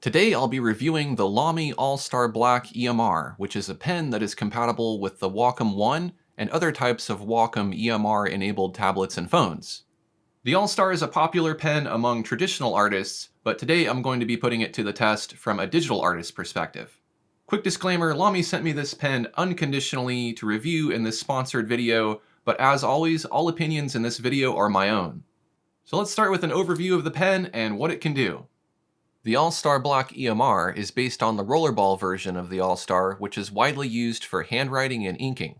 Today I'll be reviewing the LAMY All-Star Black EMR, which is a pen that is compatible with the Wacom One and other types of Wacom EMR-enabled tablets and phones. The All-Star is a popular pen among traditional artists, but today I'm going to be putting it to the test from a digital artist's perspective. Quick disclaimer, LAMY sent me this pen unconditionally to review in this sponsored video, but as always, all opinions in this video are my own. So let's start with an overview of the pen and what it can do. The All-Star Black EMR is based on the rollerball version of the All-Star, which is widely used for handwriting and inking.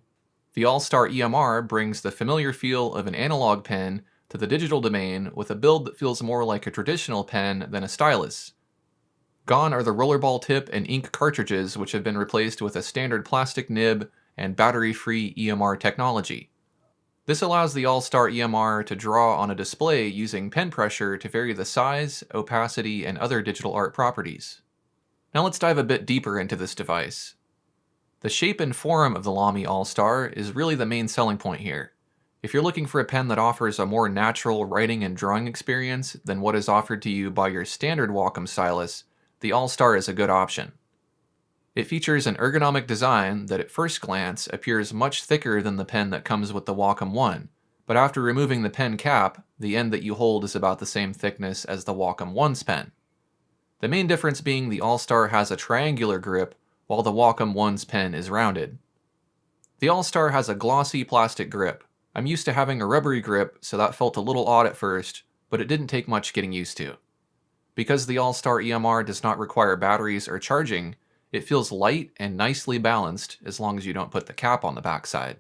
The All-Star EMR brings the familiar feel of an analog pen to the digital domain with a build that feels more like a traditional pen than a stylus. Gone are the rollerball tip and ink cartridges, which have been replaced with a standard plastic nib and battery-free EMR technology. This allows the All-Star EMR to draw on a display using pen pressure to vary the size, opacity, and other digital art properties. Now let's dive a bit deeper into this device. The shape and form of the LAMY All-Star is really the main selling point here. If you're looking for a pen that offers a more natural writing and drawing experience than what is offered to you by your standard Wacom stylus, the All-Star is a good option. It features an ergonomic design that at first glance appears much thicker than the pen that comes with the Wacom One, but after removing the pen cap, the end that you hold is about the same thickness as the Wacom One's pen. The main difference being the All-Star has a triangular grip, while the Wacom One's pen is rounded. The All-Star has a glossy plastic grip. I'm used to having a rubbery grip, so that felt a little odd at first, but it didn't take much getting used to. Because the All-Star EMR does not require batteries or charging, it feels light and nicely balanced as long as you don't put the cap on the backside.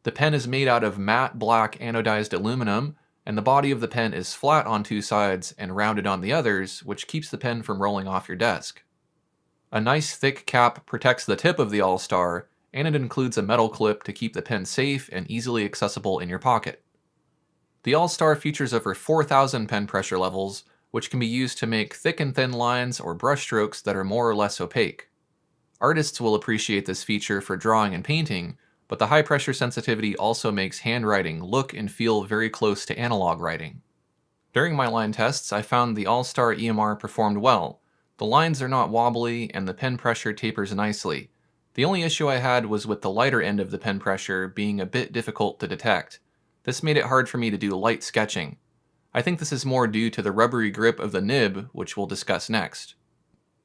The pen is made out of matte black anodized aluminum, and the body of the pen is flat on two sides and rounded on the others, which keeps the pen from rolling off your desk. A nice thick cap protects the tip of the All-Star, and it includes a metal clip to keep the pen safe and easily accessible in your pocket. The All-Star features over 4,000 pen pressure levels, which can be used to make thick and thin lines or brush strokes that are more or less opaque. Artists will appreciate this feature for drawing and painting, but the high pressure sensitivity also makes handwriting look and feel very close to analog writing. During my line tests, I found the All-Star EMR performed well. The lines are not wobbly and the pen pressure tapers nicely. The only issue I had was with the lighter end of the pen pressure being a bit difficult to detect. This made it hard for me to do light sketching. I think this is more due to the rubbery grip of the nib, which we'll discuss next.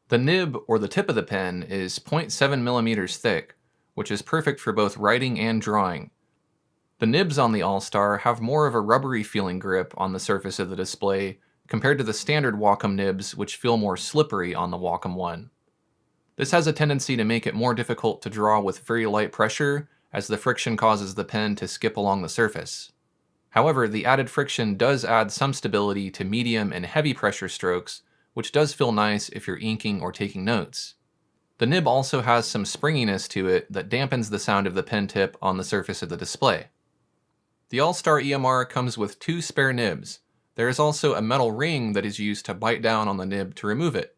The nib, or the tip of the pen, is 0.7 millimeters thick, which is perfect for both writing and drawing. The nibs on the All-Star have more of a rubbery feeling grip on the surface of the display compared to the standard Wacom nibs, which feel more slippery on the Wacom One. This has a tendency to make it more difficult to draw with very light pressure, as the friction causes the pen to skip along the surface. However, the added friction does add some stability to medium and heavy pressure strokes, which does feel nice if you're inking or taking notes. The nib also has some springiness to it that dampens the sound of the pen tip on the surface of the display. The All-Star EMR comes with two spare nibs. There is also a metal ring that is used to bite down on the nib to remove it.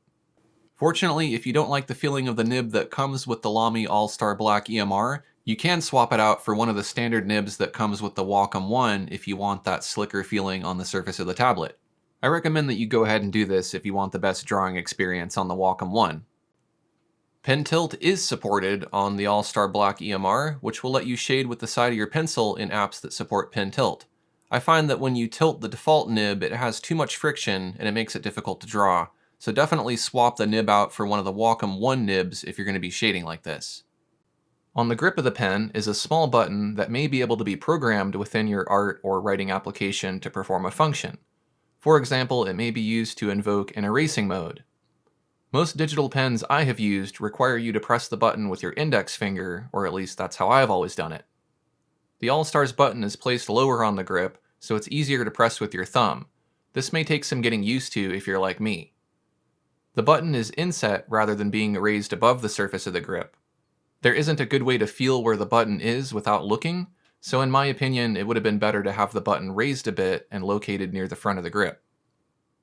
Fortunately, if you don't like the feeling of the nib that comes with the LAMY All-Star Black EMR, you can swap it out for one of the standard nibs that comes with the Wacom One if you want that slicker feeling on the surface of the tablet. I recommend that you go ahead and do this if you want the best drawing experience on the Wacom One. Pen tilt is supported on the All-Star Black EMR, which will let you shade with the side of your pencil in apps that support pen tilt. I find that when you tilt the default nib, it has too much friction and it makes it difficult to draw, so definitely swap the nib out for one of the Wacom One nibs if you're going to be shading like this. On the grip of the pen is a small button that may be able to be programmed within your art or writing application to perform a function. For example, it may be used to invoke an erasing mode. Most digital pens I have used require you to press the button with your index finger, or at least that's how I've always done it. The All-Star's button is placed lower on the grip, so it's easier to press with your thumb. This may take some getting used to if you're like me. The button is inset rather than being raised above the surface of the grip. There isn't a good way to feel where the button is without looking, so in my opinion it would have been better to have the button raised a bit and located near the front of the grip.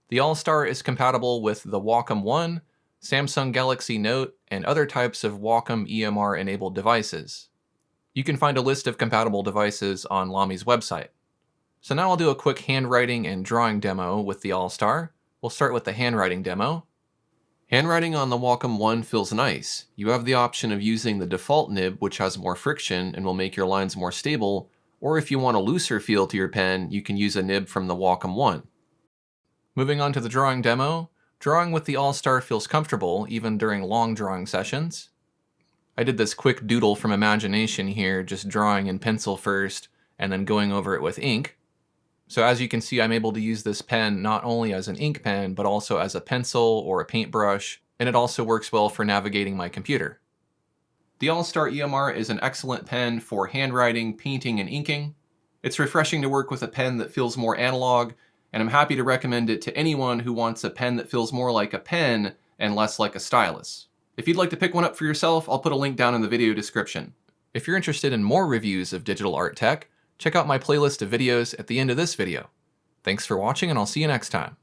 The All-Star is compatible with the Wacom One, Samsung Galaxy Note, and other types of Wacom EMR-enabled devices. You can find a list of compatible devices on LAMY's website. So now I'll do a quick handwriting and drawing demo with the All-Star. We'll start with the handwriting demo. Handwriting on the Wacom One feels nice. You have the option of using the default nib, which has more friction and will make your lines more stable, or if you want a looser feel to your pen, you can use a nib from the Wacom One. Moving on to the drawing demo, drawing with the All-Star feels comfortable even during long drawing sessions. I did this quick doodle from imagination here, just drawing in pencil first and then going over it with ink. So as you can see, I'm able to use this pen not only as an ink pen, but also as a pencil or a paintbrush, and it also works well for navigating my computer. The All-Star EMR is an excellent pen for handwriting, painting, and inking. It's refreshing to work with a pen that feels more analog, and I'm happy to recommend it to anyone who wants a pen that feels more like a pen and less like a stylus. If you'd like to pick one up for yourself, I'll put a link down in the video description. If you're interested in more reviews of digital art tech, check out my playlist of videos at the end of this video. Thanks for watching, and I'll see you next time.